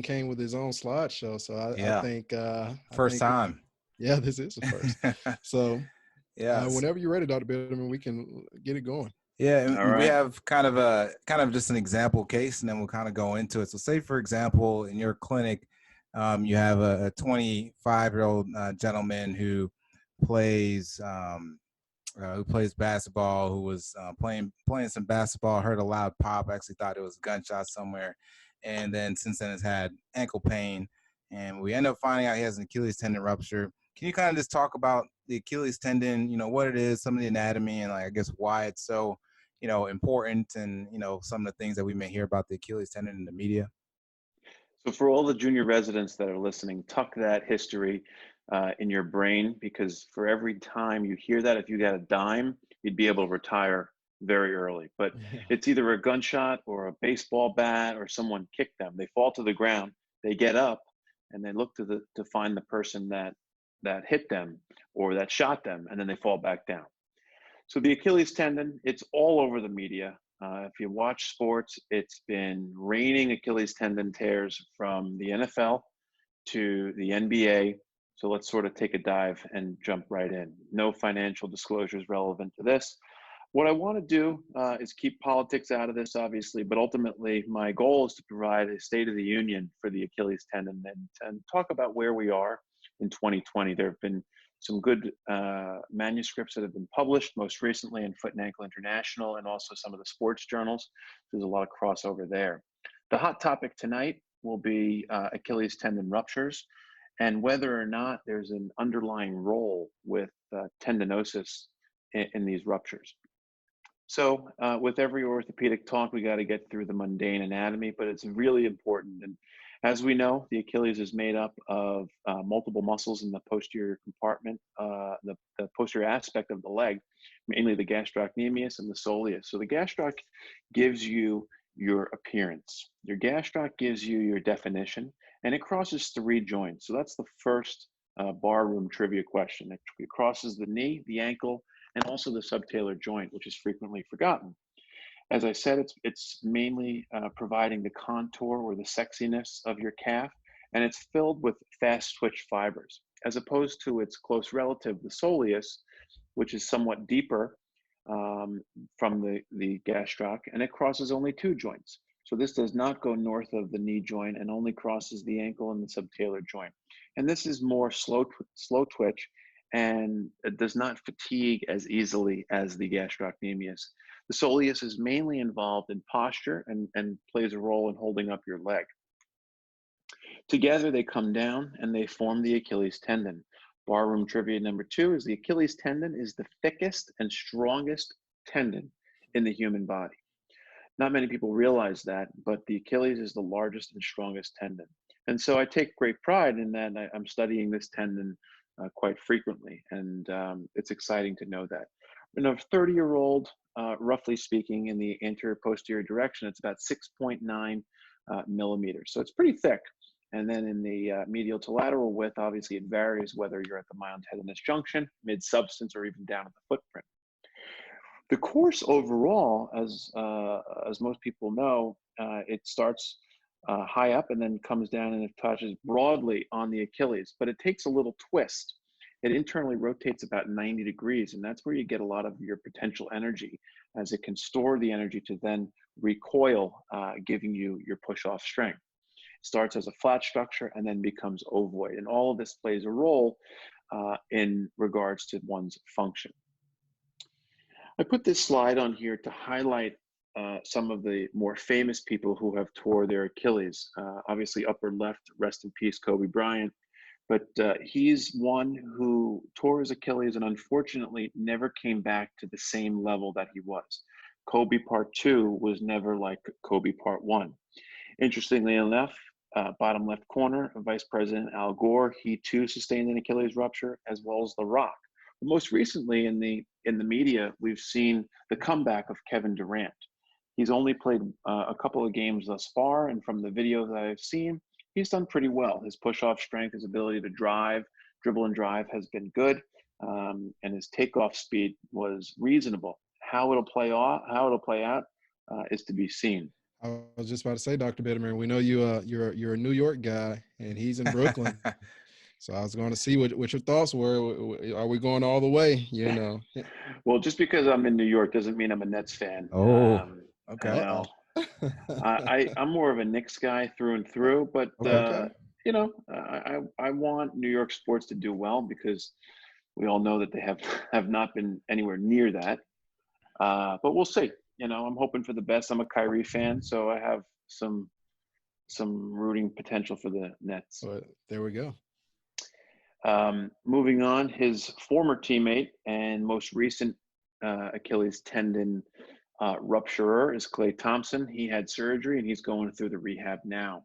came with his own slideshow. So I Yeah. think First time. yeah, this is the first. So Yes. whenever you're ready, Dr. Bitterman, we can get it going. Yeah, All and we right. have kind of just an example case, and then we'll kind of go into it. So, say for example, in your clinic, you have a 25-year-old gentleman plays who plays basketball, who was playing some basketball, heard a loud pop, actually thought it was a gunshot somewhere, and then since then has had ankle pain, and we end up finding out he has an Achilles tendon rupture. Can you kind of just talk about the Achilles tendon, what it is, some of the anatomy, and I guess why it's so, important, and, some of the things that we may hear about the Achilles tendon in the media? So for all the junior residents that are listening, tuck that history in your brain, because for every time you hear that, if you got a dime, you'd be able to retire very early. But Yeah. it's either a gunshot or a baseball bat or someone kicked them. They fall to the ground, they get up, and they look to find the person that hit them or that shot them, and then they fall back down. So the Achilles tendon, it's all over the media. If you watch sports, it's been raining Achilles tendon tears from the NFL to the NBA. So let's sort of take a dive and jump right in. No financial disclosures relevant to this. What I want to do is keep politics out of this, obviously, but ultimately my goal is to provide a state of the union for the Achilles tendon and talk about where we are in 2020. There have been some good manuscripts that have been published, most recently in Foot and Ankle International and also some of the sports journals. There's a lot of crossover there. The hot topic tonight will be Achilles tendon ruptures and whether or not there's an underlying role with tendinosis in these ruptures. So with every orthopedic talk, we got to get through the mundane anatomy, but it's really important. And as we know, the Achilles is made up of multiple muscles in the posterior compartment, the posterior aspect of the leg, mainly the gastrocnemius and the soleus. So the gastroc gives you your appearance. Your gastroc gives you your definition, and it crosses 3 joints. So that's the first barroom trivia question. It crosses the knee, the ankle, and also the subtalar joint, which is frequently forgotten. As I said, it's mainly providing the contour or the sexiness of your calf, and it's filled with fast twitch fibers, as opposed to its close relative, the soleus, which is somewhat deeper from the gastroc, and it crosses only 2 joints. So this does not go north of the knee joint and only crosses the ankle and the subtalar joint. And this is more slow twitch, and it does not fatigue as easily as the gastrocnemius. The soleus is mainly involved in posture and plays a role in holding up your leg. Together they come down and they form the Achilles tendon. Barroom trivia number 2 is the Achilles tendon is the thickest and strongest tendon in the human body. Not many people realize that, but the Achilles is the largest and strongest tendon. And so I take great pride in that. I'm studying this tendon quite frequently, and it's exciting to know that. In a 30-year-old, roughly speaking, in the anterior posterior direction, it's about 6.9 millimeters. So it's pretty thick. And then in the medial to lateral width, obviously it varies whether you're at the myotendinous junction, mid-substance, or even down at the footprint. The course overall, as most people know, it starts high up and then comes down and it touches broadly on the Achilles, but it takes a little twist. It internally rotates about 90 degrees, and that's where you get a lot of your potential energy, as it can store the energy to then recoil, giving you your push-off strength. It starts as a flat structure and then becomes ovoid, and all of this plays a role in regards to one's function. I put this slide on here to highlight some of the more famous people who have tore their Achilles. Obviously, upper left, rest in peace, Kobe Bryant. But he's one who tore his Achilles and unfortunately never came back to the same level that he was. Kobe Part 2 was never like Kobe Part 1. Interestingly enough, bottom left corner, Vice President Al Gore, he too sustained an Achilles rupture, as well as The Rock. Most recently in the media, we've seen the comeback of Kevin Durant. He's only played a couple of games thus far, and from the videos that I've seen, he's done pretty well. His push-off strength, his ability to dribble and drive has been good, and his takeoff speed was reasonable. How it'll play out is to be seen. I was just about to say, Dr. Bitterman, we know you're a New York guy, and he's in Brooklyn. So I was going to see what your thoughts were. Are we going all the way? You know. Well, just because I'm in New York doesn't mean I'm a Nets fan. Oh, You okay. know, Uh-oh. I'm more of a Knicks guy through and through, but Okay. you know, I want New York sports to do well because we all know that they have not been anywhere near that. But we'll see. You know, I'm hoping for the best. I'm a Kyrie fan, so I have some rooting potential for the Nets. But there we go. Moving on, his former teammate and most recent Achilles tendon rupturer is Klay Thompson. He had surgery and he's going through the rehab now.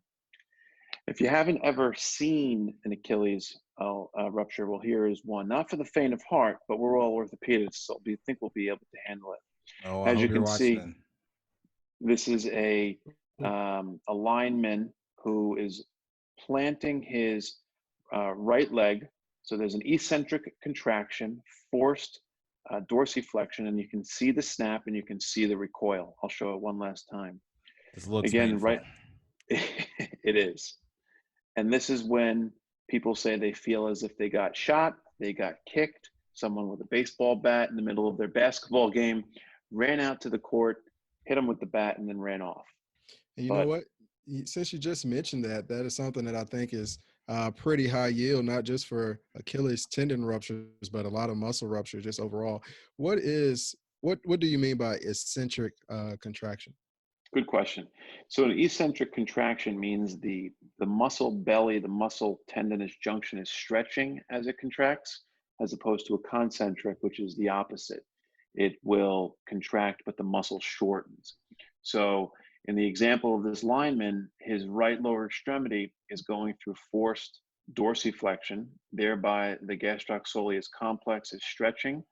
If you haven't ever seen an Achilles rupture, well, here is one. Not for the faint of heart, but we're all orthopedists, so we think we'll be able to handle it. Oh, I As you hope you're can see, watching. this is a lineman who is planting his right leg. So there's an eccentric contraction, forced dorsiflexion, and you can see the snap and you can see the recoil. I'll show it one last time. This looks Again, painful. right, it is. And this is when people say they feel as if they got shot, they got kicked, someone with a baseball bat in the middle of their basketball game ran out to the court, hit them with the bat, and then ran off. And you know what? Since you just mentioned that, that is something that I think is pretty high yield, not just for Achilles tendon ruptures, but a lot of muscle ruptures just overall. What do you mean by eccentric contraction? Good question. So an eccentric contraction means the muscle belly, the muscle tendinous junction is stretching as it contracts, as opposed to a concentric, which is the opposite. It will contract, but the muscle shortens. So in the example of this lineman, his right lower extremity is going through forced dorsiflexion, thereby the gastrocsoleus complex is stretching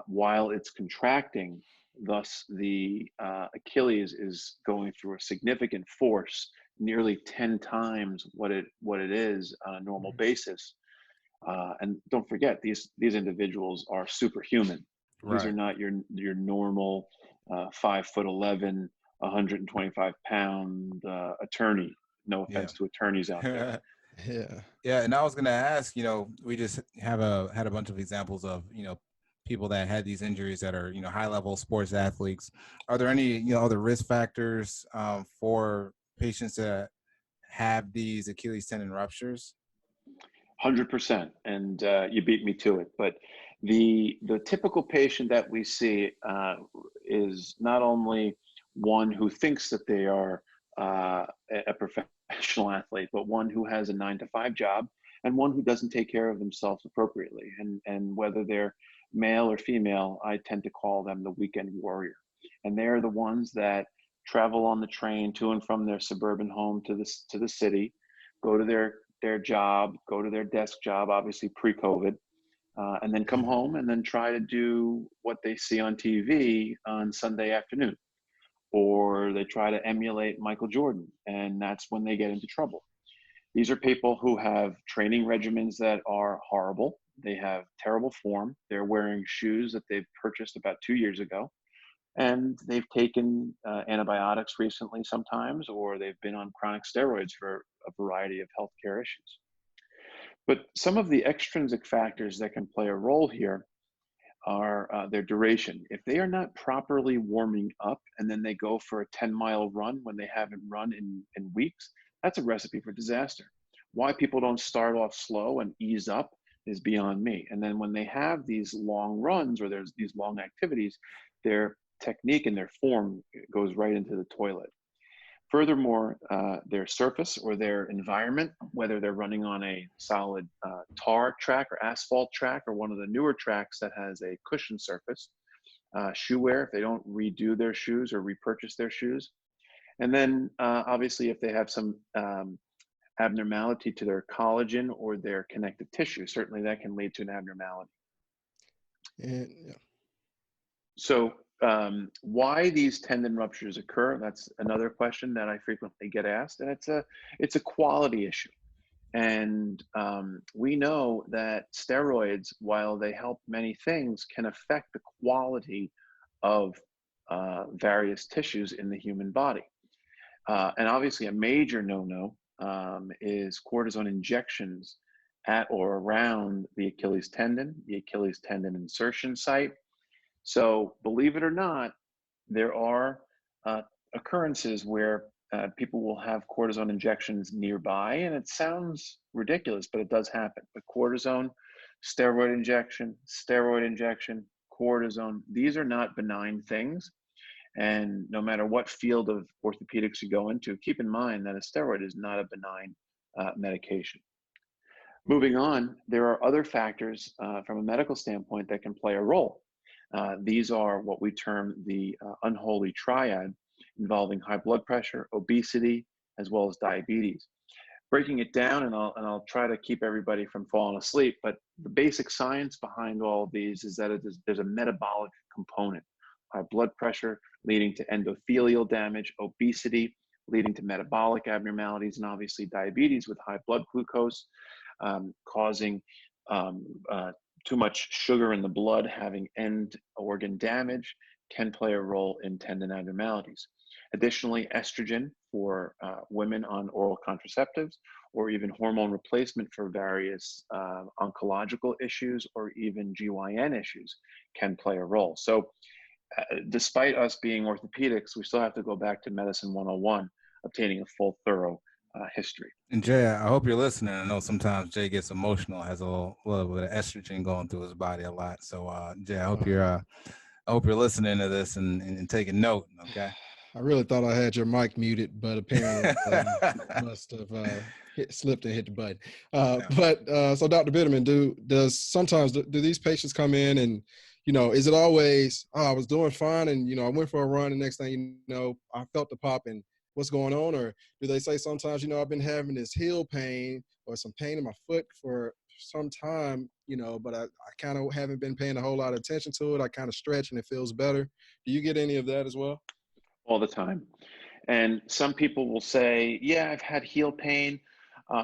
while it's contracting. Thus, the Achilles is going through a significant force, nearly 10 times what it is on a normal basis. And don't forget, these individuals are superhuman. These are Right. not your normal 5'11", 125-pound attorney. No Yeah. offense to attorneys out there. Yeah. Yeah, and I was gonna ask, we just had a bunch of examples of, people that had these injuries that are, high level sports athletes. Are there any, other risk factors for patients that have these Achilles tendon ruptures? 100%, and you beat me to it. But the typical patient that we see is not only one who thinks that they are a professional athlete, but one who has a 9-to-5 job and one who doesn't take care of themselves appropriately. And whether they're male or female, I tend to call them the weekend warrior. And they're the ones that travel on the train to and from their suburban home to the city, go to their job, go to their desk job, obviously pre-COVID, and then come home and then try to do what they see on TV on Sunday afternoon. Or they try to emulate Michael Jordan, and that's when they get into trouble. These are people who have training regimens that are horrible. They have terrible form. They're wearing shoes that they've purchased about 2 years ago. And they've taken antibiotics recently sometimes, or they've been on chronic steroids for a variety of healthcare issues. But some of the extrinsic factors that can play a role here are their duration. If they are not properly warming up and then they go for a 10-mile run when they haven't run in weeks, that's a recipe for disaster. Why people don't start off slow and ease up is beyond me. And then when they have these long runs or there's these long activities, their technique and their form goes right into the toilet. Furthermore, their surface or their environment, whether they're running on a solid tar track or asphalt track or one of the newer tracks that has a cushion surface, shoe wear, if they don't redo their shoes or repurchase their shoes. And then obviously if they have some abnormality to their collagen or their connective tissue, certainly that can lead to an abnormality. And yeah. So why these tendon ruptures occur, that's another question that I frequently get asked, and it's a quality issue. And we know that steroids, while they help many things, can affect the quality of various tissues in the human body. And obviously a major no-no is cortisone injections at or around the Achilles tendon insertion site. So believe it or not, there are uh, occurrences where people will have cortisone injections nearby, and it sounds ridiculous, but it does happen. But cortisone, steroid injection, cortisone, these are not benign things. And no matter what field of orthopedics you go into, keep in mind that a steroid is not a benign medication. Moving on, there are other factors from a medical standpoint that can play a role. These are what we term the unholy triad, involving high blood pressure, obesity, as well as diabetes. Breaking it down, and I'll try to keep everybody from falling asleep, but the basic science behind all of these is that there's a metabolic component. High blood pressure leading to endothelial damage, obesity leading to metabolic abnormalities, and obviously diabetes with high blood glucose causing too much sugar in the blood, having end organ damage, can play a role in tendon abnormalities. Additionally, estrogen for women on oral contraceptives, or even hormone replacement for various oncological issues or even GYN issues can play a role. So despite us being orthopedics, we still have to go back to medicine 101, obtaining a full, thorough history. And Jay, I hope you're listening. I know sometimes Jay gets emotional, has a little bit of estrogen going through his body a lot. So, Jay, I hope you're listening to this and taking note. Okay. I really thought I had your mic muted, but apparently must have slipped and hit the button. So Dr. Bitterman, do these patients come in and, is it always, I was doing fine and, I went for a run and next thing you know, I felt the pop and what's going on? Or do they say sometimes, I've been having this heel pain or some pain in my foot for some time, but I kind of haven't been paying a whole lot of attention to it. I kind of stretch and it feels better. Do you get any of that as well? All the time. And some people will say, yeah, I've had heel pain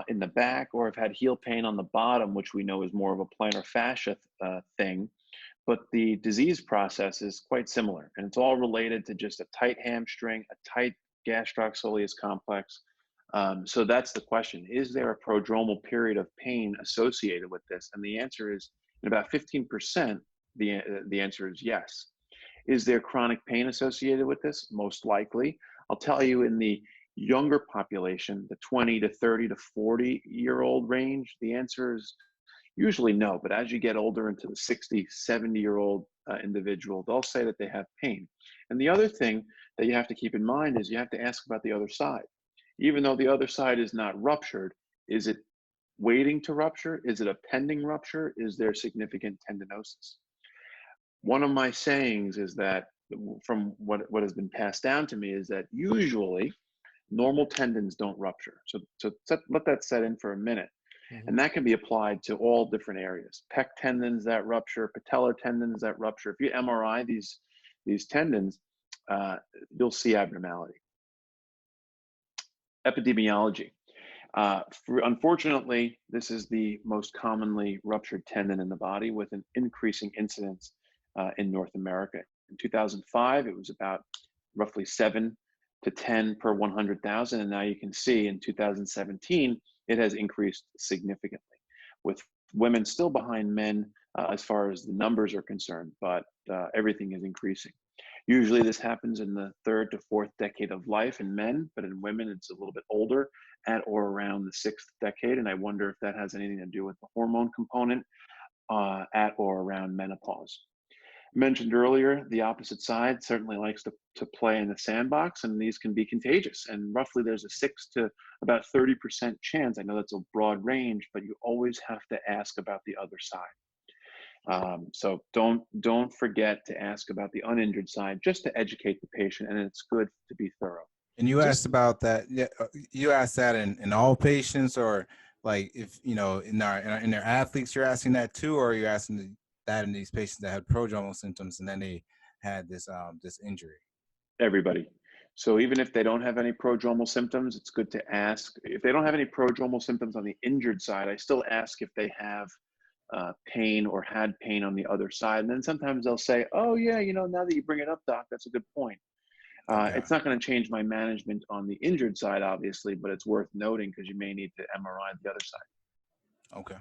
in the back, or I've had heel pain on the bottom, which we know is more of a plantar fascia thing. But the disease process is quite similar. And it's all related to just a tight hamstring, a tight gastrocsoleus complex. So that's the question. Is there a prodromal period of pain associated with this? And the answer is, in about 15%, the answer is yes. Is there chronic pain associated with this? Most likely. I'll tell you, in the younger population, the 20 to 30 to 40-year-old range, the answer is usually no. But as you get older into the 60, 70-year-old individual, they'll say that they have pain. And the other thing that you have to keep in mind is you have to ask about the other side. Even though the other side is not ruptured, is it waiting to rupture? Is it a pending rupture? Is there significant tendinosis? One of my sayings is that, from what has been passed down to me, is that usually normal tendons don't rupture. So let that set in for a minute. Mm-hmm. And that can be applied to all different areas. Pec tendons that rupture, patellar tendons that rupture. If you MRI these tendons, you'll see abnormality. Epidemiology. Unfortunately, this is the most commonly ruptured tendon in the body, with an increasing incidence in North America. In 2005, it was about roughly 7 to 10 per 100,000. And now you can see in 2017, it has increased significantly, with women still behind men as far as the numbers are concerned, but everything is increasing. Usually this happens in the 3rd to 4th decade of life in men, but in women, it's a little bit older, at or around the 6th decade. And I wonder if that has anything to do with the hormone component at or around menopause. Mentioned earlier, the opposite side certainly likes to play in the sandbox, and these can be contagious. And roughly there's a 6 to about 30% chance. I know that's a broad range, but you always have to ask about the other side. So don't forget to ask about the uninjured side, just to educate the patient, and it's good to be thorough. And you asked about that. Yeah, you asked that in all patients, or like if in their athletes, you're asking that too, or are you asking that in these patients that had prodromal symptoms and then they had this injury? Everybody. So even if they don't have any prodromal symptoms, it's good to ask. If they don't have any prodromal symptoms on the injured side, I still ask if they have pain or had pain on the other side. And then sometimes they'll say, oh yeah, now that you bring it up, doc, that's a good point. Okay. It's not going to change my management on the injured side, obviously, but it's worth noting because you may need to MRI the other side. Okay.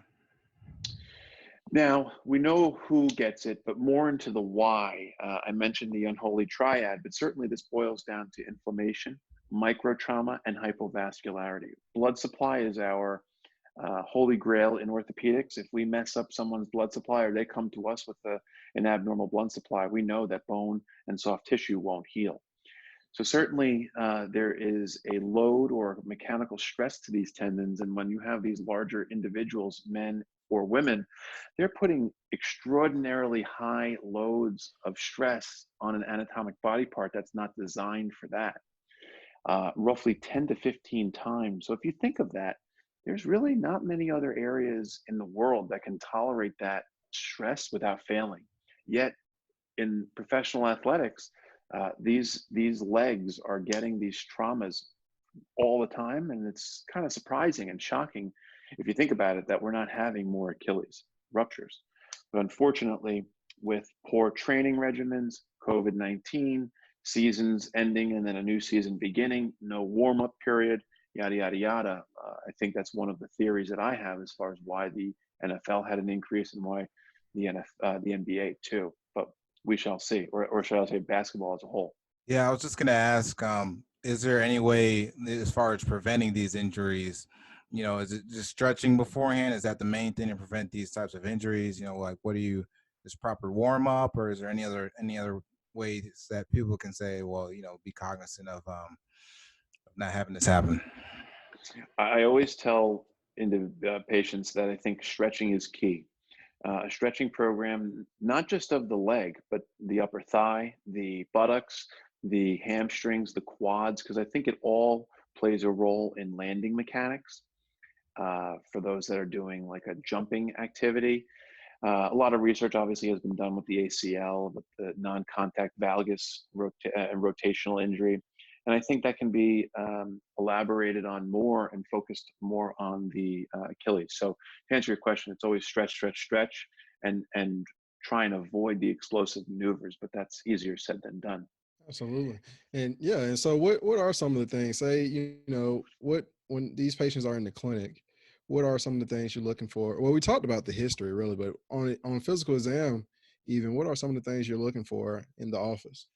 Now, we know who gets it, but more into the why. I mentioned the unholy triad, but certainly this boils down to inflammation, microtrauma, and hypovascularity. Blood supply is our holy grail in orthopedics. If we mess up someone's blood supply or they come to us with an abnormal blood supply, we know that bone and soft tissue won't heal. So certainly there is a load or mechanical stress to these tendons. And when you have these larger individuals, men or women, they're putting extraordinarily high loads of stress on an anatomic body part that's not designed for that, roughly 10 to 15 times. So if you think of that, there's really not many other areas in the world that can tolerate that stress without failing. Yet in professional athletics, these legs are getting these traumas all the time, and it's kind of surprising and shocking if you think about it that we're not having more Achilles ruptures. But unfortunately, with poor training regimens, COVID-19, seasons ending and then a new season beginning, no warm-up period, yada, yada, yada. I think that's one of the theories that I have as far as why the NFL had an increase and why the NBA too. But we shall see, or shall I say basketball as a whole. Yeah, I was just going to ask, is there any way as far as preventing these injuries, is it just stretching beforehand? Is that the main thing to prevent these types of injuries? Like is proper warm up, or is there any other ways that people can say, well, be cognizant of not having this happen? I always tell patients that I think stretching is key. A stretching program, not just of the leg, but the upper thigh, the buttocks, the hamstrings, the quads, because I think it all plays a role in landing mechanics. For those that are doing like a jumping activity, a lot of research obviously has been done with the ACL, with the non-contact valgus rotational injury. And I think that can be elaborated on more and focused more on the Achilles. So to answer your question, it's always stretch, stretch, stretch, and try and avoid the explosive maneuvers, but that's easier said than done. Absolutely. And yeah, and so what are some of the things, say, when these patients are in the clinic, what are some of the things you're looking for? Well, we talked about the history really, but on physical exam, even, what are some of the things you're looking for in the office?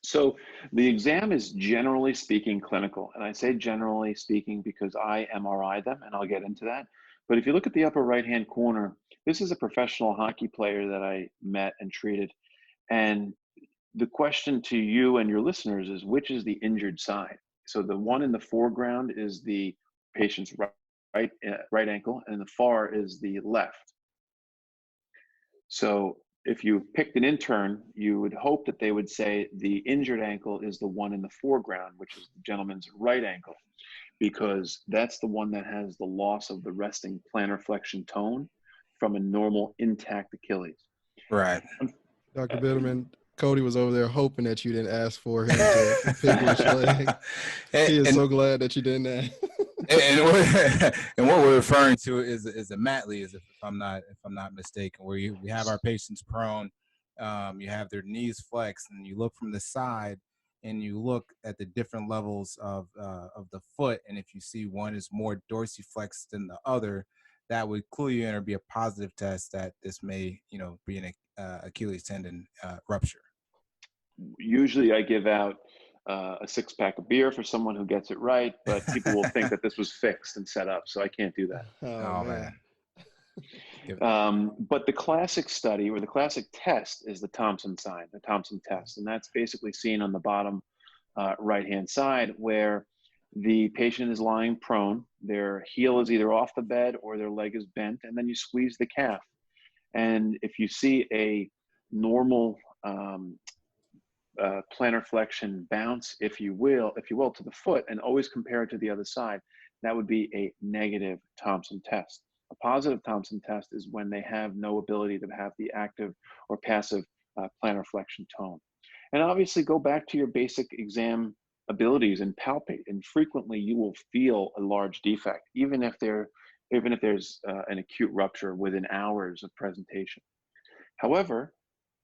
So the exam is generally speaking clinical. And I say generally speaking because I MRI them, and I'll get into that. But if you look at the upper right-hand corner, this is a professional hockey player that I met and treated. And the question to you and your listeners is, which is the injured side? So the one in the foreground is the patient's right ankle, and the far is the left. So if you picked an intern, you would hope that they would say the injured ankle is the one in the foreground, which is the gentleman's right ankle, because that's the one that has the loss of the resting plantar flexion tone from a normal intact Achilles. Right. Dr. Bitterman, Cody was over there hoping that you didn't ask for him to pick which leg. He is so glad that you didn't ask. and what we're referring to is a Matley, if I'm not mistaken, where we have our patients prone, you have their knees flexed, and you look from the side, and you look at the different levels of the foot, and if you see one is more dorsiflexed than the other, that would clue you in or be a positive test that this may be an Achilles tendon rupture. Usually I give out a 6-pack of beer for someone who gets it right, but people will think that this was fixed and set up, so I can't do that. Oh man. But the classic study or the classic test is the Thompson sign, the Thompson test. And that's basically seen on the bottom right-hand side, where the patient is lying prone, their heel is either off the bed or their leg is bent, and then you squeeze the calf. And if you see a normal plantar flexion bounce, if you will, to the foot, and always compare it to the other side, that would be a negative Thompson test. A positive Thompson test is when they have no ability to have the active or passive plantar flexion tone. And obviously go back to your basic exam abilities and palpate, and frequently you will feel a large defect, even if there's an acute rupture within hours of presentation. However,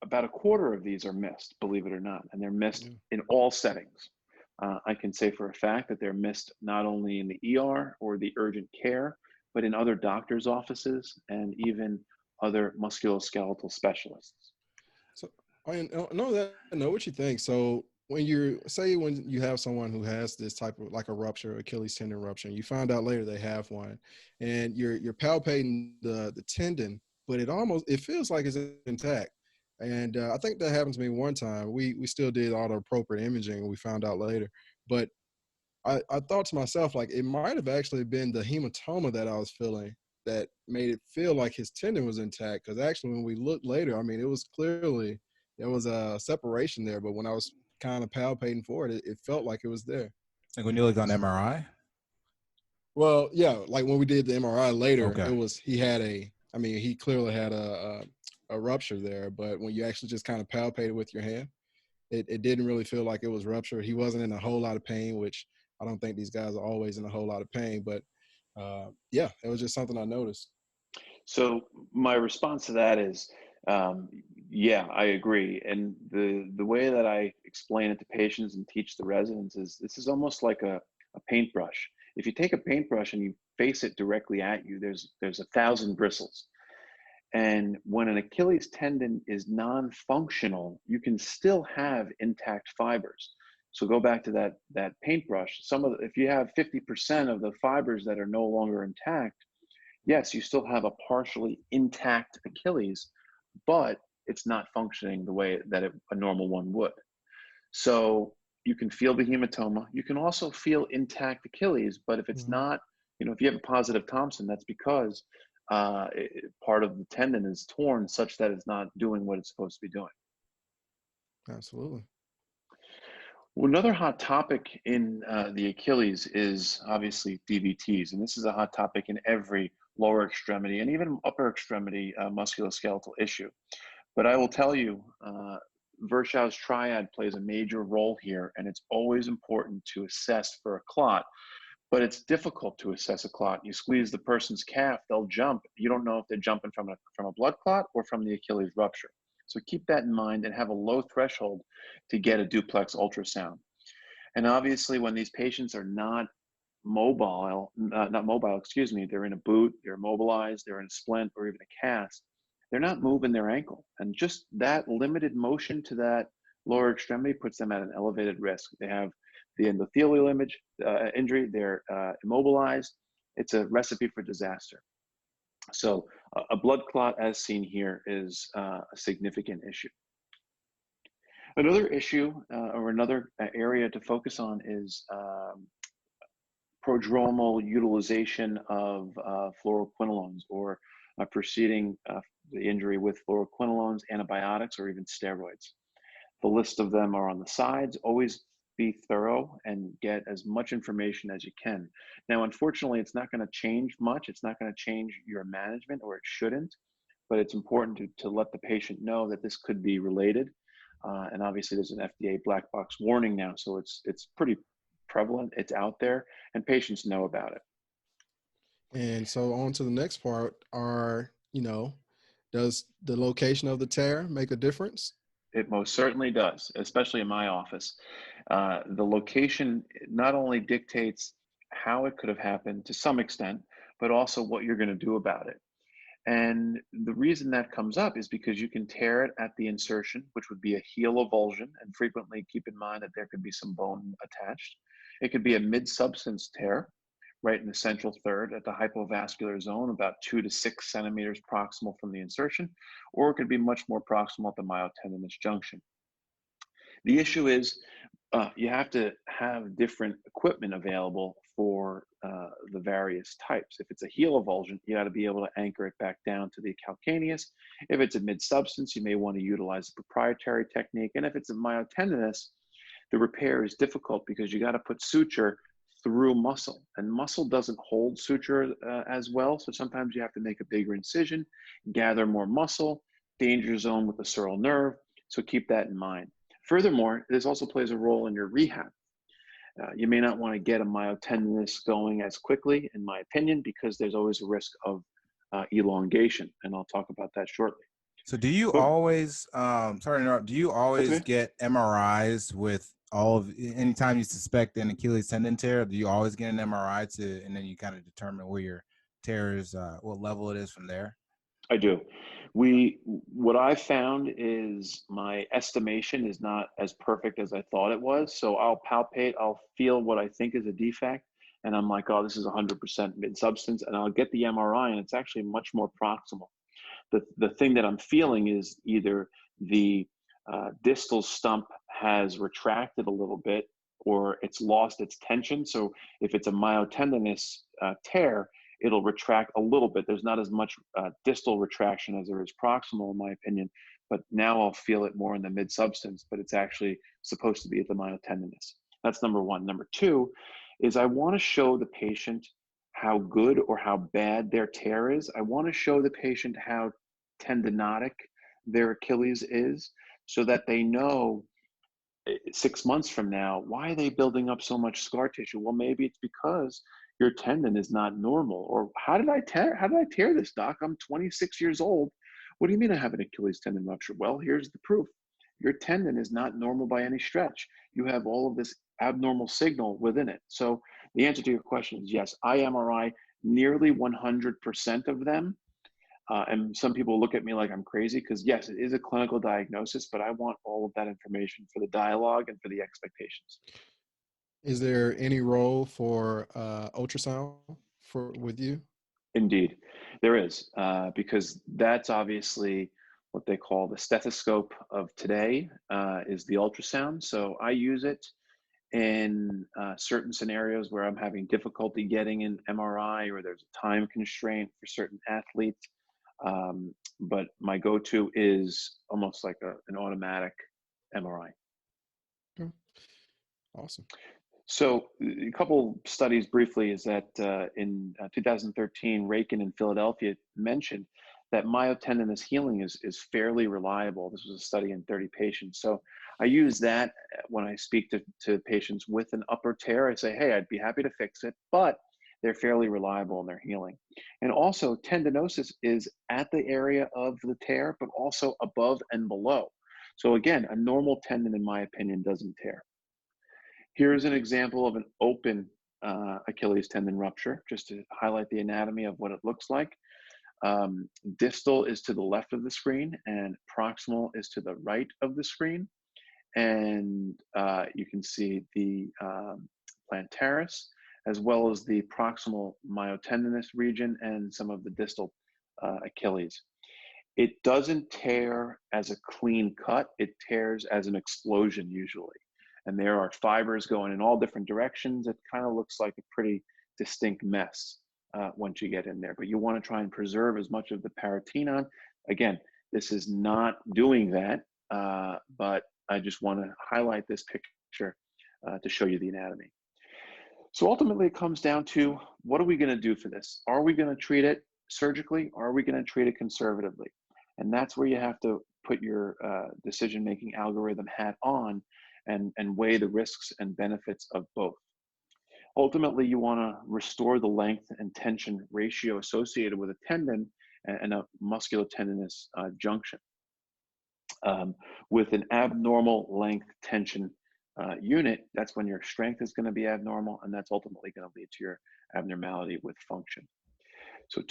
about a quarter of these are missed, believe it or not, and they're missed Yeah. in all settings. I can say for a fact that they're missed not only in the ER or the urgent care, but in other doctors' offices and even other musculoskeletal specialists. So I know what you think. So when you have someone who has this type of like a rupture, Achilles tendon rupture, and you find out later they have one, and you're palpating the tendon, but it feels like it's intact. And I think that happened to me one time. We still did all the appropriate imaging, and we found out later. But I thought to myself, like, it might have actually been the hematoma that I was feeling that made it feel like his tendon was intact. Because actually, when we looked later, I mean, it was clearly there was a separation there. But when I was kind of palpating for it, it felt like it was there. Like when you look on MRI? Well, yeah, like when we did the MRI later, Okay. he clearly had a rupture there. But when you actually just kind of palpated with your hand, it didn't really feel like it was ruptured. He wasn't in a whole lot of pain, which I don't think these guys are always in a whole lot of pain. But yeah, it was just something I noticed. So my response to that is, yeah, I agree. And the way that I explain it to patients and teach the residents is this is almost like a paintbrush. If you take a paintbrush and you face it directly at you, there's 1,000 bristles. And when an Achilles tendon is non-functional, you can still have intact fibers. So go back to that paintbrush. If you have 50% of the fibers that are no longer intact, yes, you still have a partially intact Achilles, but it's not functioning the way that a normal one would. So you can feel the hematoma. You can also feel intact Achilles, but if it's Mm-hmm. not, if you have a positive Thompson, that's because part of the tendon is torn such that it's not doing what it's supposed to be doing. Absolutely. Well, another hot topic in the Achilles is obviously DVTs, and this is a hot topic in every lower extremity and even upper extremity musculoskeletal issue. But I will tell you, Virchow's triad plays a major role here, and it's always important to assess for a clot. But it's difficult to assess a clot. You squeeze the person's calf, they'll jump. You don't know if they're jumping from a blood clot or from the Achilles rupture. So keep that in mind and have a low threshold to get a duplex ultrasound. And obviously, when these patients are not mobile, they're in a boot, they're immobilized, they're in a splint or even a cast, they're not moving their ankle. And just that limited motion to that lower extremity puts them at an elevated risk. They have the endothelial injury, they're immobilized. It's a recipe for disaster. So a blood clot, as seen here, is a significant issue. Another issue or another area to focus on is prodromal utilization of fluoroquinolones or preceding the injury with fluoroquinolones, antibiotics, or even steroids. The list of them are on the sides. Always be thorough and get as much information as you can. Now, unfortunately, it's not going to change much. It's not going to change your management, or it shouldn't, but it's important to let the patient know that this could be related. And obviously there's an FDA black box warning now, so it's pretty prevalent, it's out there, and patients know about it. And so on to the next part does the location of the tear make a difference? It most certainly does, especially in my office. The location not only dictates how it could have happened to some extent, but also what you're going to do about it. And the reason that comes up is because you can tear it at the insertion, which would be a heel avulsion, and frequently keep in mind that there could be some bone attached. It could be a mid-substance tear, right in the central third at the hypovascular zone, about 2 to 6 centimeters proximal from the insertion, or it could be much more proximal at the myotendinous junction. The issue is you have to have different equipment available for the various types. If it's a heel avulsion, you got to be able to anchor it back down to the calcaneus. If it's a mid-substance, you may want to utilize a proprietary technique. And if it's a myotendinous, the repair is difficult because you got to put suture through muscle, and muscle doesn't hold suture as well. So sometimes you have to make a bigger incision, gather more muscle, danger zone with the sural nerve. So keep that in mind. Furthermore, this also plays a role in your rehab. You may not want to get a myotendinous going as quickly, in my opinion, because there's always a risk of elongation, and I'll talk about that shortly. So do you But always, sorry to interrupt, do you that's always okay. get MRIs with all of, anytime you suspect an Achilles tendon tear, do you always get an MRI and then you kind of determine where your tear is, what level it is from there? I do. What I found is my estimation is not as perfect as I thought it was. So I'll palpate, I'll feel what I think is a defect, and I'm like, oh, this is 100% mid-substance, and I'll get the MRI, and it's actually much more proximal. The thing that I'm feeling is either the distal stump has retracted a little bit or it's lost its tension. So if it's a myotendinous tear, it'll retract a little bit. There's not as much distal retraction as there is proximal, in my opinion. But now I'll feel it more in the mid-substance, but it's actually supposed to be at the myotendinous. That's number one. Number two is I want to show the patient how good or how bad their tear is. I want to show the patient how tendinotic their Achilles is so that they know 6 months from now, why are they building up so much scar tissue? Well, maybe it's because your tendon is not normal. Or how did I tear this, doc? I'm 26 years old. What do you mean I have an Achilles tendon rupture? Well, here's the proof. Your tendon is not normal by any stretch. You have all of this abnormal signal within it. So the answer to your question is yes, IMRI nearly 100% of them. And some people look at me like I'm crazy because yes, it is a clinical diagnosis, but I want all of that information for the dialogue and for the expectations. Is there any role for ultrasound with you? Indeed, there is, because that's obviously what they call the stethoscope of today, is the ultrasound. So I use it in certain scenarios where I'm having difficulty getting an MRI or there's a time constraint for certain athletes. But my go-to is almost like an automatic MRI. Okay. Awesome. So a couple studies briefly is that in 2013, Rakin in Philadelphia mentioned that myotendinous healing is fairly reliable. This was a study in 30 patients. So I use that when I speak to patients with an upper tear. I say, hey, I'd be happy to fix it, but they're fairly reliable in their healing. And also tendinosis is at the area of the tear, but also above and below. So again, a normal tendon, in my opinion, doesn't tear. Here's an example of an open Achilles tendon rupture, just to highlight the anatomy of what it looks like. Distal is to the left of the screen and proximal is to the right of the screen. And you can see the plantaris, as well as the proximal myotendinous region and some of the distal Achilles. It doesn't tear as a clean cut, it tears as an explosion usually. And there are fibers going in all different directions. It kind of looks like a pretty distinct mess once you get in there. But you want to try and preserve as much of the paratenon. Again, this is not doing that, but I just want to highlight this picture to show you the anatomy. So ultimately it comes down to, what are we going to do for this? Are we going to treat it surgically or are we going to treat it conservatively? And that's where you have to put your decision-making algorithm hat on and weigh the risks and benefits of both. Ultimately, you want to restore the length and tension ratio associated with a tendon and a musculotendinous junction. With an abnormal length tension unit, that's when your strength is going to be abnormal, and that's ultimately going to lead to your abnormality with function. So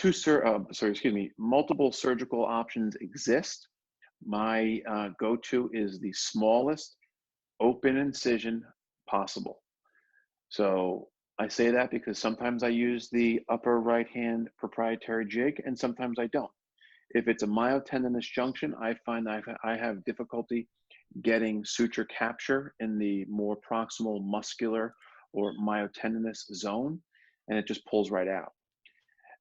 multiple surgical options exist. My go-to is the smallest open incision possible. So I say that because sometimes I use the upper right hand proprietary jig and sometimes I don't. If it's a myotendinous junction, I find that I have difficulty getting suture capture in the more proximal muscular or myotendinous zone, and it just pulls right out.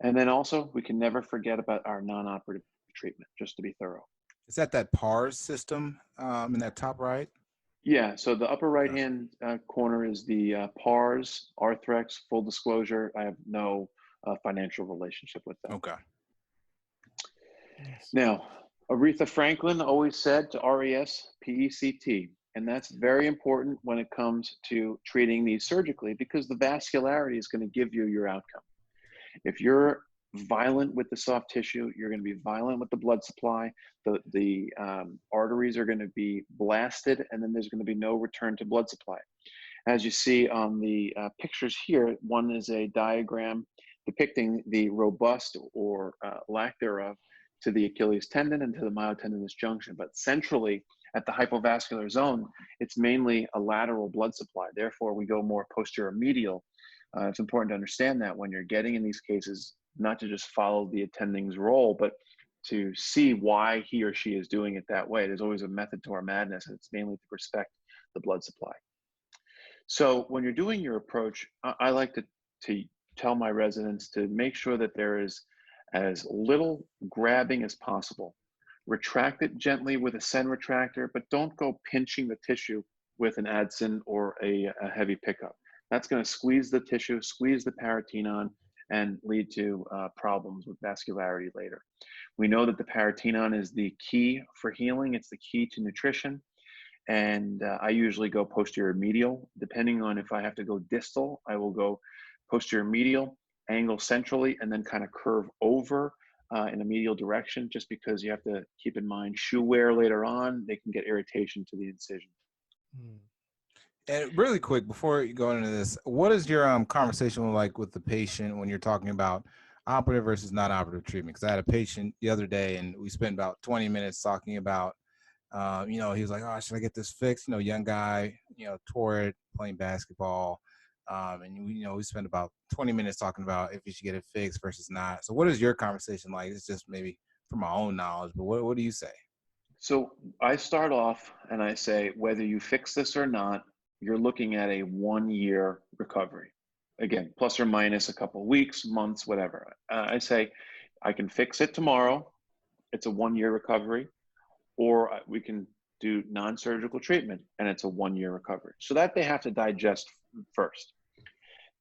And then also, we can never forget about our non-operative treatment, just to be thorough. Is that PARS system in that top right? Yeah, so the upper right-hand corner is the PARS, Arthrex, full disclosure. I have no financial relationship with them. Okay. Yes. Now, Aretha Franklin always said to RESPECT, and that's very important when it comes to treating these surgically because the vascularity is going to give you your outcome. If you're violent with the soft tissue. You're going to be violent with the blood supply. The arteries are going to be blasted, and then there's going to be no return to blood supply. As you see on the pictures here, one is a diagram depicting the robust or lack thereof to the Achilles tendon and to the myotendinous junction. But centrally at the hypovascular zone, it's mainly a lateral blood supply. Therefore, we go more posterior medial. It's important to understand that when you're getting in these cases, not to just follow the attending's role, but to see why he or she is doing it that way. There's always a method to our madness, and it's mainly to respect the blood supply. So when you're doing your approach, I like to tell my residents to make sure that there is as little grabbing as possible. Retract it gently with a Sen retractor, but don't go pinching the tissue with an Adson or a heavy pickup. That's going to squeeze the tissue, squeeze the paratenon, and lead to problems with vascularity later. We know that the paratenon is the key for healing. It's the key to nutrition. And I usually go posterior medial. Depending on if I have to go distal, I will go posterior medial, angle centrally, and then kind of curve over in a medial direction, just because you have to keep in mind shoe wear later on. They can get irritation to the incision. And really quick, before you go into this, what is your conversation like with the patient when you're talking about operative versus non-operative treatment? Because I had a patient the other day, and we spent about 20 minutes talking about, he was like, oh, should I get this fixed? Young guy, tore it playing basketball. And we spent about 20 minutes talking about if you should get it fixed versus not. So what is your conversation like? It's just maybe from my own knowledge, but what do you say? So I start off and I say, whether you fix this or not, you're looking at a 1-year recovery. Again, plus or minus a couple of weeks, months, whatever. I say, I can fix it tomorrow. It's a 1-year recovery. Or we can do non-surgical treatment and it's a 1-year recovery. So that they have to digest first.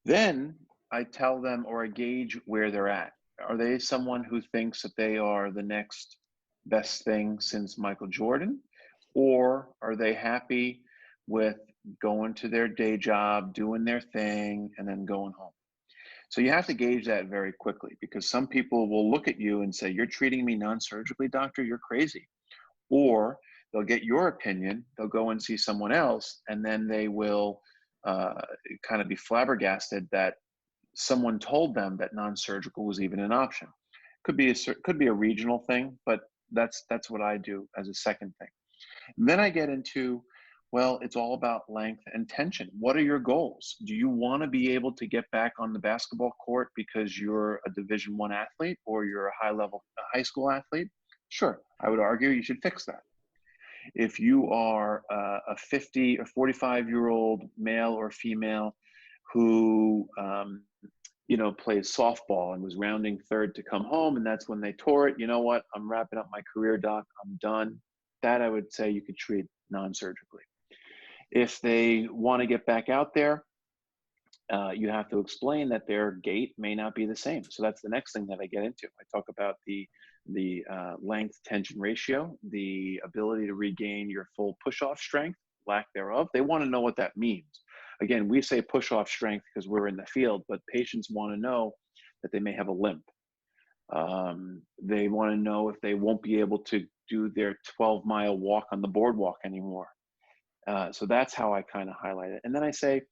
Then I tell them, or I gauge where they're at. Are they someone who thinks that they are the next best thing since Michael Jordan? Or are they happy with going to their day job, doing their thing, and then going home? So you have to gauge that very quickly, because some people will look at you and say, you're treating me non-surgically, doctor, you're crazy. Or they'll get your opinion, they'll go and see someone else, and then they will kind of be flabbergasted that someone told them that non-surgical was even an option. Could be a regional thing, but that's what I do as a second thing. And then I get into, well, it's all about length and tension. What are your goals? Do you want to be able to get back on the basketball court because you're a Division I athlete, or you're a high school athlete? Sure, I would argue you should fix that. If you are a 50 or 45-year-old male or female who plays softball and was rounding third to come home, and that's when they tore it, you know what, I'm wrapping up my career, doc, I'm done. That I would say you could treat non-surgically. If they want to get back out there, you have to explain that their gait may not be the same. So that's the next thing that I get into. I talk about the length tension ratio, the ability to regain your full push-off strength, lack thereof. They want to know what that means. Again, we say push-off strength because we're in the field, but patients want to know that they may have a limp. They want to know if they won't be able to do their 12-mile walk on the boardwalk anymore. So that's how I kind of highlight it. And then I say,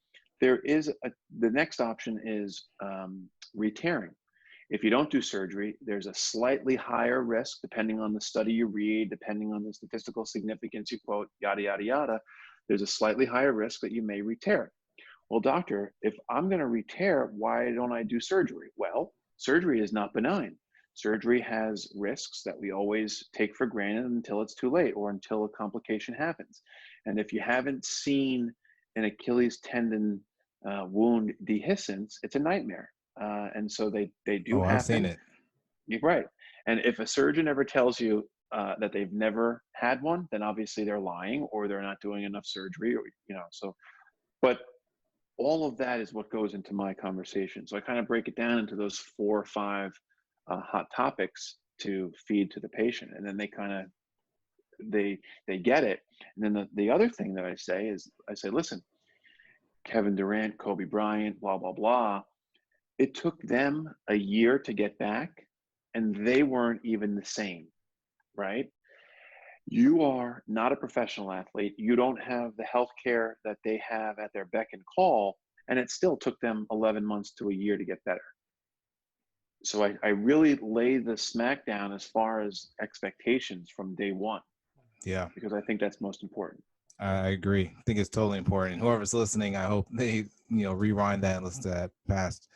the next option is re-tearing. If you don't do surgery, there's a slightly higher risk, depending on the study you read, depending on the statistical significance you quote, yada, yada, yada. There's a slightly higher risk that you may re-tear it. Well, doctor, if I'm going to re-tear, why don't I do surgery? Well, surgery is not benign. Surgery has risks that we always take for granted until it's too late, or until a complication happens. And if you haven't seen an Achilles tendon wound dehiscence, it's a nightmare. And so they do happen. I've seen it. You're right. And if a surgeon ever tells you that they've never had one, then obviously they're lying, or they're not doing enough surgery, or, but all of that is what goes into my conversation. So I kind of break it down into those 4 or 5 hot topics to feed to the patient. And then they kind of, they get it. And then the other thing that I say is, listen, Kevin Durant, Kobe Bryant, blah, blah, blah. it took them a year to get back, and they weren't even the same, right? You are not a professional athlete. You don't have the health care that they have at their beck and call, and it still took them 11 months to a year to get better. So I really lay the smack down as far as expectations from day one, Yeah, because I think that's most important. I agree. I think it's totally important. Whoever's listening, I hope they, rewind that and listen to that past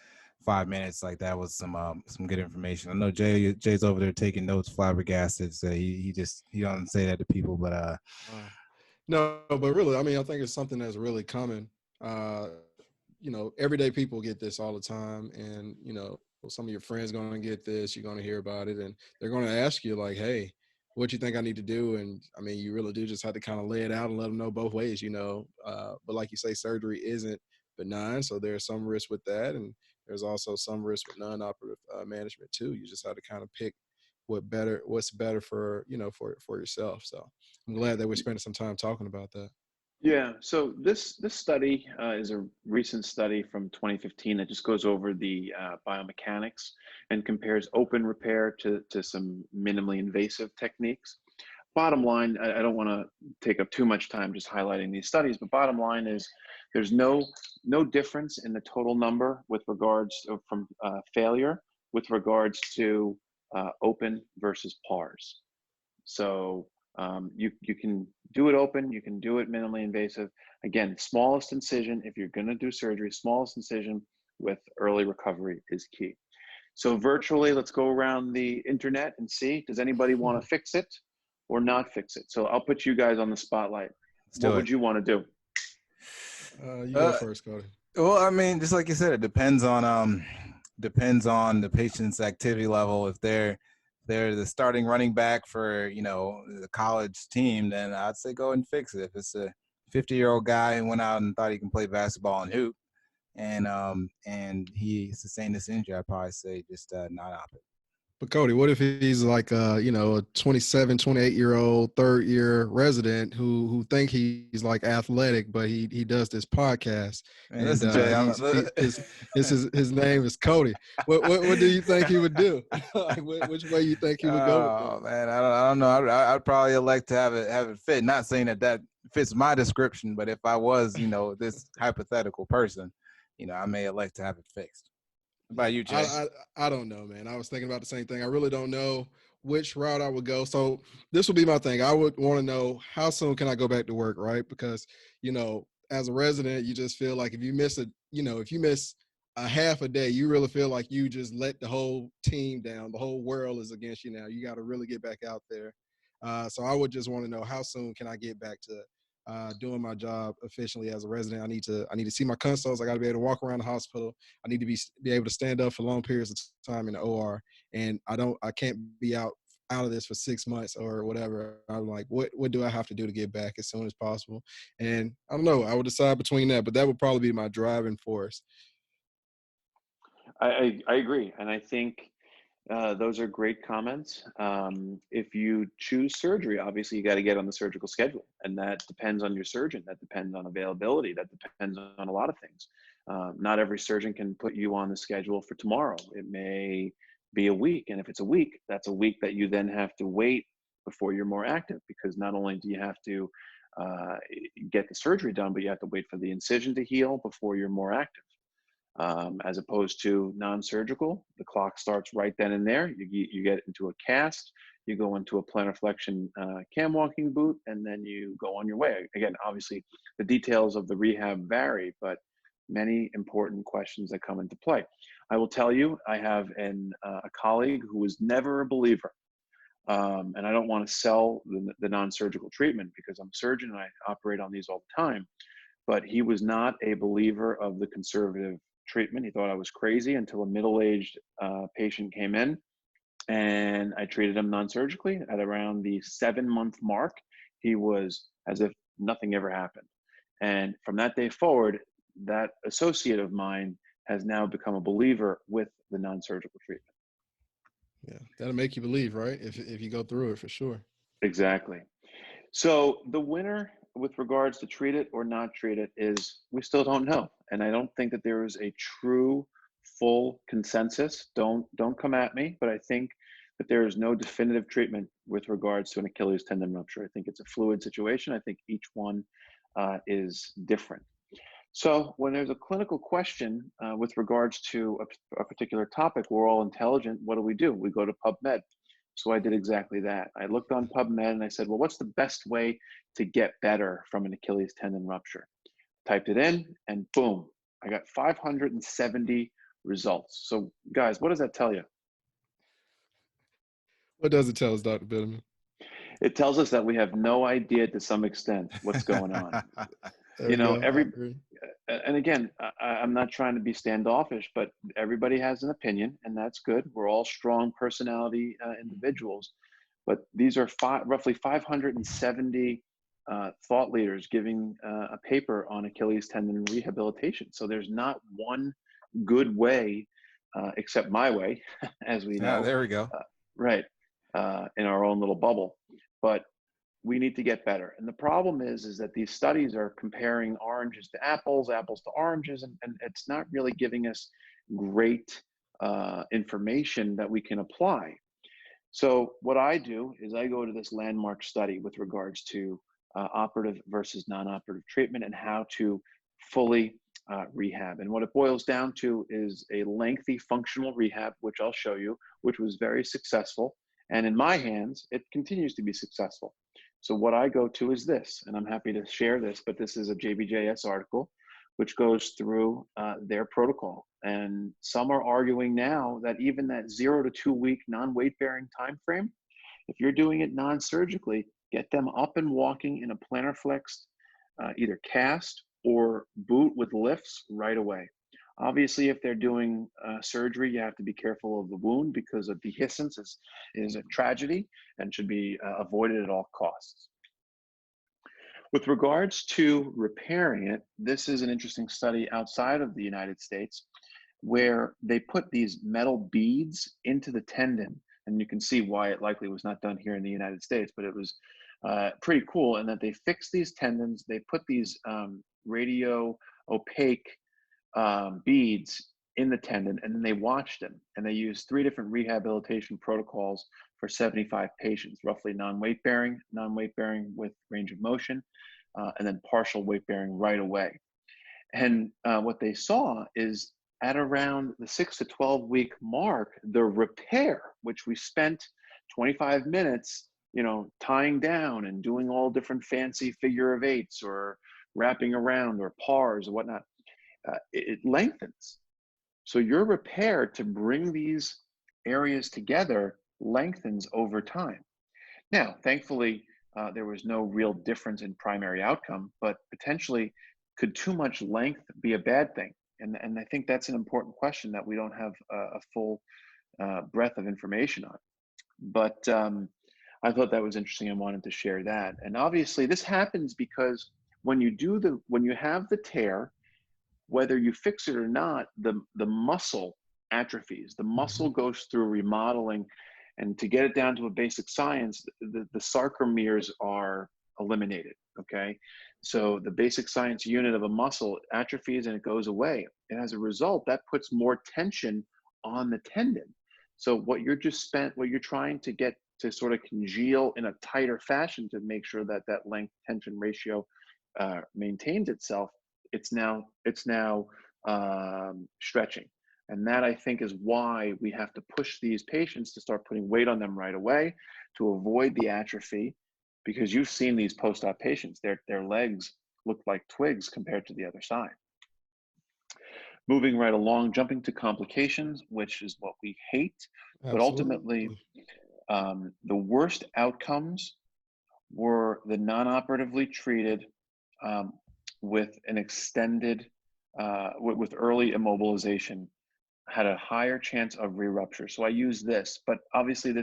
5 minutes. Like that was some good information. I know Jay's over there taking notes, flabbergasted. So he don't say that to people, but No, but really, I mean, I think it's something that's really common. Everyday people get this all the time, and some of your friends going to get this. You're going to hear about it, and they're going to ask you like, "Hey, what you think I need to do?" And I mean, you really do just have to kind of lay it out and let them know both ways, But like you say, surgery isn't benign, so there's some risk with that, and there's also some risk with non-operative management too. You just have to kind of pick what's better for for yourself. So I'm glad that we're spending some time talking about that. Yeah, so this study is a recent study from 2015 that just goes over the biomechanics and compares open repair to some minimally invasive techniques. Bottom line, I don't want to take up too much time just highlighting these studies, but bottom line is there's no difference in the total number with regards to, from failure with regards to open versus PARS. So you can do it open, you can do it minimally invasive. Again, smallest incision, if you're going to do surgery, smallest incision with early recovery is key. So virtually, let's go around the internet and see, does anybody want to fix it or not fix it? So I'll put you guys on the spotlight. What would you want to do? You go first, Cody. Well, I mean, just like you said, it depends on the patient's activity level. If they're the starting running back for the college team, then I'd say go and fix it. If it's a 50-year-old guy who went out and thought he can play basketball and hoop, and he sustained this injury, I'd probably say just not op it. But Cody, what if he's like a 27, 28-year-old third year resident who think he's like athletic, but he does this podcast, Man, and listen, Jay, his name is Cody. What do you think he would do? Like, which way you think he would go with Oh that? man, I don't know. I'd probably elect to have it fit. Not saying that fits my description, but if I was this hypothetical person, I may elect to have it fixed. What about you, Jay? I don't know, man. I was thinking about the same thing. I really don't know which route I would go. So this would be my thing. I would want to know how soon can I go back to work, right? Because, as a resident, you just feel like if you miss a half a day, you really feel like you just let the whole team down. The whole world is against you now. You got to really get back out there. So I would just want to know how soon can I get back to doing my job efficiently as a resident. I need to see my consults. I got to be able to walk around the hospital. I need to be able to stand up for long periods of time in the OR, and I can't be out of this for 6 months or whatever. I'm like, what do I have to do to get back as soon as possible? And I don't know. I would decide between that, but that would probably be my driving force. I agree, and I think those are great comments. If you choose surgery, obviously you got to get on the surgical schedule, and that depends on your surgeon. That depends on availability. That depends on a lot of things. Not every surgeon can put you on the schedule for tomorrow. It may be a week, and if it's a week, that's a week that you then have to wait before you're more active, because not only do you have to get the surgery done, but you have to wait for the incision to heal before you're more active. As opposed to non-surgical, the clock starts right then and there. You get into a cast, you go into a plantar flexion cam walking boot, and then you go on your way. Again, obviously, the details of the rehab vary, but many important questions that come into play. I will tell you, I have a colleague who was never a believer. And I don't want to sell the non-surgical treatment because I'm a surgeon and I operate on these all the time. But he was not a believer of the conservative treatment. He thought I was crazy until a middle-aged patient came in, and I treated him non-surgically. At around the 7-month mark, he was as if nothing ever happened. And from that day forward, that associate of mine has now become a believer with the non-surgical treatment. Yeah, that'll make you believe, right? If you go through it, for sure. Exactly. So the winner with regards to treat it or not treat it is we still don't know. And I don't think that there is a true full consensus. Don't come at me, but I think that there is no definitive treatment with regards to an Achilles tendon rupture. I think it's a fluid situation. I think each one is different. So when there's a clinical question with regards to a particular topic, we're all intelligent. What do? We go to PubMed. So I did exactly that. I looked on PubMed and I said, well, what's the best way to get better from an Achilles tendon rupture? Typed it in and boom, I got 570 results. So guys, what does that tell you? What does it tell us, Dr. Bitterman? It tells us that we have no idea to some extent what's going on. There we go. I agree. And again, I'm not trying to be standoffish, but everybody has an opinion, and that's good. We're all strong personality individuals, but these are roughly 570 thought leaders giving a paper on Achilles tendon rehabilitation. So there's not one good way, except my way, as we know. Yeah, there we go. Right, in our own little bubble. But we need to get better. And the problem is that these studies are comparing oranges to apples, apples to oranges, and it's not really giving us great information that we can apply. So what I do is I go to this landmark study with regards to operative versus non-operative treatment and how to fully rehab. And what it boils down to is a lengthy functional rehab, which I'll show you, which was very successful. And in my hands, it continues to be successful. So what I go to is this, and I'm happy to share this, but this is a JBJS article, which goes through their protocol. And some are arguing now that even that 0 to 2 week non-weight bearing time frame, if you're doing it non-surgically, get them up and walking in a plantar flexed, either cast or boot with lifts right away. Obviously, if they're doing surgery, you have to be careful of the wound because a dehiscence is a tragedy and should be avoided at all costs. With regards to repairing it, this is an interesting study outside of the United States where they put these metal beads into the tendon. And you can see why it likely was not done here in the United States, but it was pretty cool in that they fixed these tendons. They put these radio opaque beads in the tendon, and then they watched them, and they used 3 different rehabilitation protocols for 75 patients, roughly non-weight bearing with range of motion, and then partial weight bearing right away. And what they saw is at around the 6 to 12 week mark, the repair, which we spent 25 minutes, tying down and doing all different fancy figure of eights or wrapping around or pars or whatnot, it lengthens. So your repair to bring these areas together lengthens over time. Now, thankfully, there was no real difference in primary outcome, but potentially could too much length be a bad thing? And I think that's an important question that we don't have a full breadth of information on. But I thought that was interesting and wanted to share that. And obviously this happens because when you have the tear, whether you fix it or not, the muscle atrophies. The muscle goes through remodeling, and to get it down to a basic science, the sarcomeres are eliminated, okay? So the basic science unit of a muscle atrophies and it goes away. And as a result, that puts more tension on the tendon. So what you're trying to get to sort of congeal in a tighter fashion to make sure that that length tension ratio maintains itself, it's now stretching. And that, I think, is why we have to push these patients to start putting weight on them right away to avoid the atrophy, because you've seen these post-op patients, their legs look like twigs compared to the other side. Moving right along, jumping to complications, which is what we hate. Absolutely. But ultimately, the worst outcomes were the non-operatively treated with an extended, with early immobilization, had a higher chance of re-rupture. So I use this, but obviously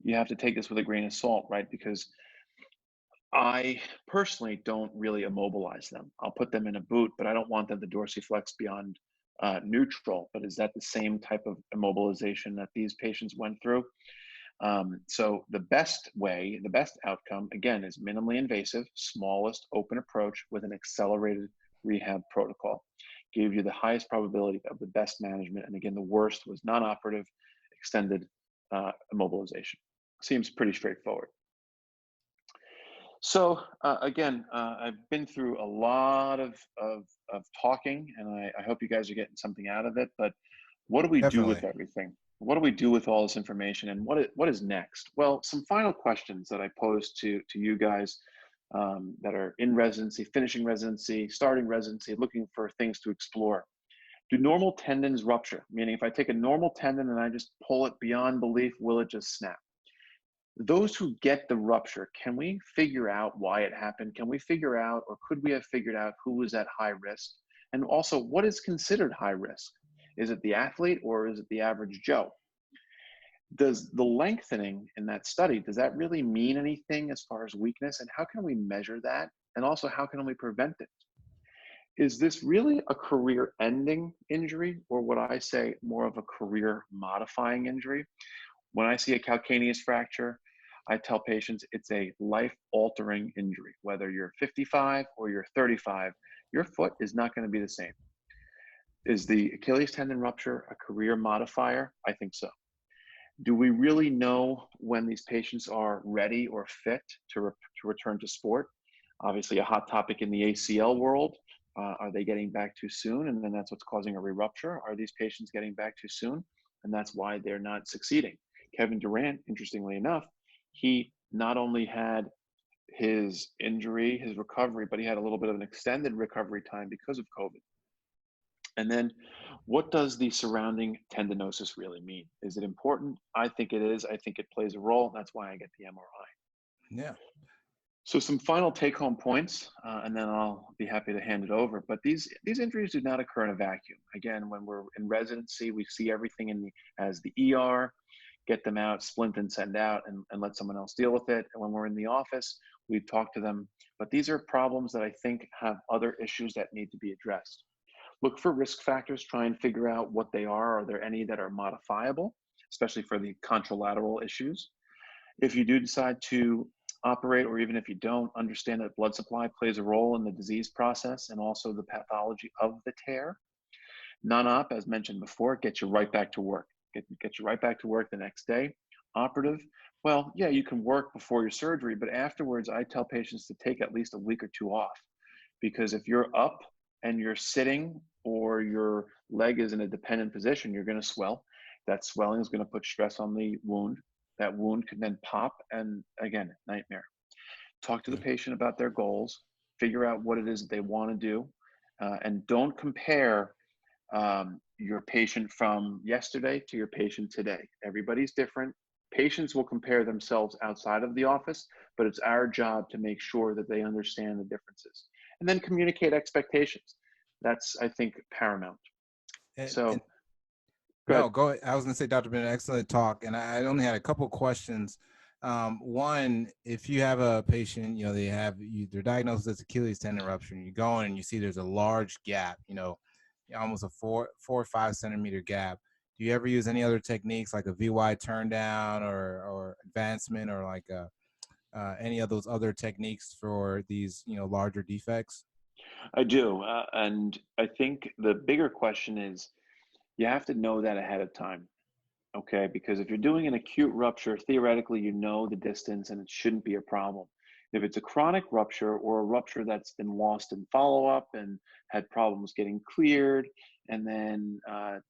you have to take this with a grain of salt, right? Because I personally don't really immobilize them. I'll put them in a boot, but I don't want them to dorsiflex beyond neutral. But is that the same type of immobilization that these patients went through? So the best outcome, again, is minimally invasive, smallest open approach with an accelerated rehab protocol. gave you the highest probability of the best management. And again, the worst was non-operative extended immobilization. Seems pretty straightforward. So again, I've been through a lot of talking, and I hope you guys are getting something out of it. But what do we do with Definitely. everything? What do we do with all this information, and what is next? Well, some final questions that I pose to you guys that are in residency, finishing residency, starting residency, looking for things to explore. Do normal tendons rupture? Meaning, if I take a normal tendon and I just pull it beyond belief, will it just snap? Those who get the rupture, can we figure out why it happened? Can we figure out, or could we have figured out who was at high risk? And also, what is considered high risk? Is it the athlete or is it the average Joe? Does the lengthening in that study, does that really mean anything as far as weakness? And how can we measure that? And also, how can we prevent it? Is this really a career ending injury, or what I say more of a career modifying injury? When I see a calcaneus fracture, I tell patients it's a life-altering injury. Whether you're 55 or you're 35, your foot is not going to be the same. Is the Achilles tendon rupture a career modifier? I think so. Do we really know when these patients are ready or fit to return to sport? Obviously, a hot topic in the ACL world. Are they getting back too soon? And then that's what's causing a re-rupture. Are these patients getting back too soon? And that's why they're not succeeding. Kevin Durant, interestingly enough, he not only had his injury, his recovery, but he had a little bit of an extended recovery time because of COVID. And then what does the surrounding tendinosis really mean? Is it important? I think it is. I think it plays a role. That's why I get the MRI. Yeah. So some final take-home points, and then I'll be happy to hand it over. But these injuries do not occur in a vacuum. Again, when we're in residency, we see everything as the ER, get them out, splint and send out, and let someone else deal with it. And when we're in the office, we talk to them. But these are problems that I think have other issues that need to be addressed. Look for risk factors, try and figure out what they are. Are there any that are modifiable, especially for the contralateral issues? If you do decide to operate, or even if you don't, understand that blood supply plays a role in the disease process and also the pathology of the tear. Non-op, as mentioned before, gets you right back to work. Get you right back to work the next day. Operative, well, yeah, you can work before your surgery, but afterwards, I tell patients to take at least a week or two off. Because if you're up and you're sitting or your leg is in a dependent position, you're going to swell. That swelling is going to put stress on the wound. That wound can then pop, and again, nightmare. Talk to the patient about their goals, figure out what it is that they want to do, and don't compare your patient from yesterday to your patient today. Everybody's different. Patients will compare themselves outside of the office, but it's our job to make sure that they understand the differences. And then communicate expectations. That's, I think, paramount. So, go ahead. I was going to say, Dr. Bennett, excellent talk. And I only had a couple of questions. One, if you have a patient, they're diagnosed as Achilles tendon rupture, and you go in and you see there's a large gap, almost a 4 or 5 centimeter gap. Do you ever use any other techniques like a VY turn down or advancement, or like any of those other techniques for these, larger defects? I do. And I think the bigger question is, you have to know that ahead of time. Okay, because if you're doing an acute rupture, theoretically, you know the distance and it shouldn't be a problem. If it's a chronic rupture or a rupture that's been lost in follow-up and had problems getting cleared, and then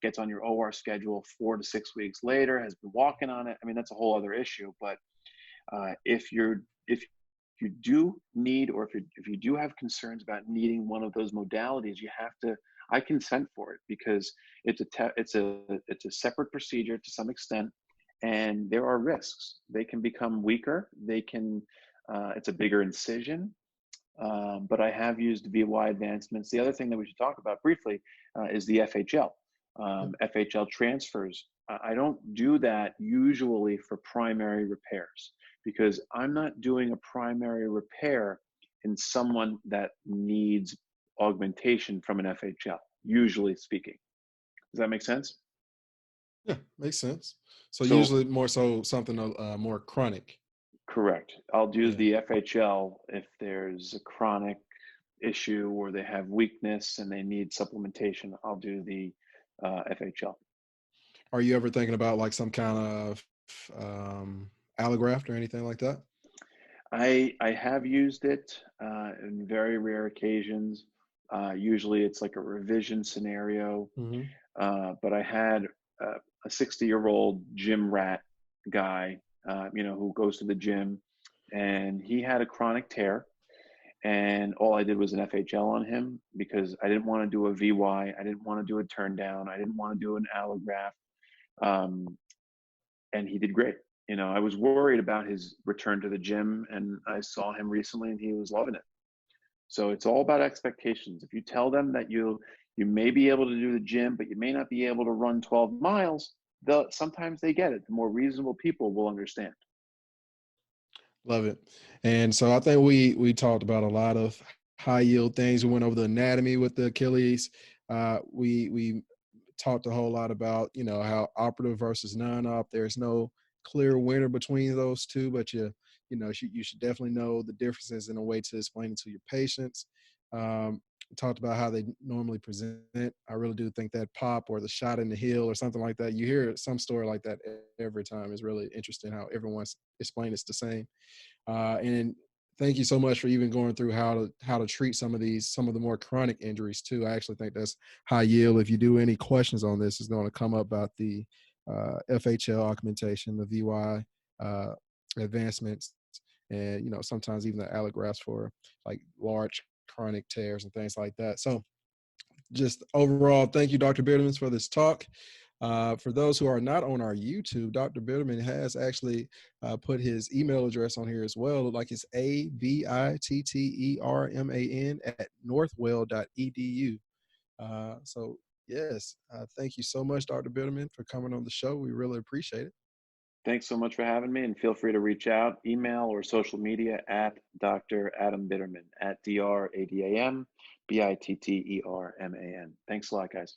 gets on your OR schedule 4 to 6 weeks later, has been walking on it, I mean, that's a whole other issue. But if you do need, or if you do have concerns about needing one of those modalities, you have to, I consent for it, because it's a separate procedure to some extent, and there are risks. They can become weaker. They can, it's a bigger incision, but I have used VY advancements. The other thing that we should talk about briefly is the FHL. FHL transfers. I don't do that usually for primary repairs, because I'm not doing a primary repair in someone that needs augmentation from an FHL, usually speaking. Does that make sense? Yeah, makes sense. So usually more so something more chronic. Correct. I'll use the FHL if there's a chronic issue or they have weakness and they need supplementation, I'll do the FHL. Are you ever thinking about like some kind of allograft or anything like that? I have used it in very rare occasions. Usually it's like a revision scenario. Hmm. But I had a 60-year-old gym rat guy, who goes to the gym, and he had a chronic tear. And all I did was an FHL on him because I didn't want to do a VY. I didn't want to do a turn down. I didn't want to do an allograft. Um, and he did great. I was worried about his return to the gym, and I saw him recently and he was loving it. So it's all about expectations. If you tell them that you may be able to do the gym, but you may not be able to run 12 miles, sometimes they get it. The more reasonable people will understand. Love it. And so I think we talked about a lot of high yield things. We went over the anatomy with the Achilles. We talked a whole lot about how operative versus non-op. There's no clear winner between those two, but you should definitely know the differences in a way to explain it to your patients. Talked about how they normally present. I really do think that pop or the shot in the heel or something like that. You hear some story like that every time. It's really interesting how everyone's explained it's the same. And thank you so much for even going through how to treat some of the more chronic injuries too. I actually think that's high yield. If you do any questions on this, it's going to come up about the FHL augmentation, the VY advancements, and sometimes even the allografts for like large chronic tears and things like that. So just overall, thank you, Dr. Bitterman, for this talk. For those who are not on our YouTube, Dr. Bitterman has actually put his email address on here as well. Like it's abitterman@northwell.edu. So yes, thank you so much, Dr. Bitterman, for coming on the show. We really appreciate it. Thanks so much for having me, and feel free to reach out, email or social media at Dr. Adam Bitterman at DrAdamBitterman. Thanks a lot, guys.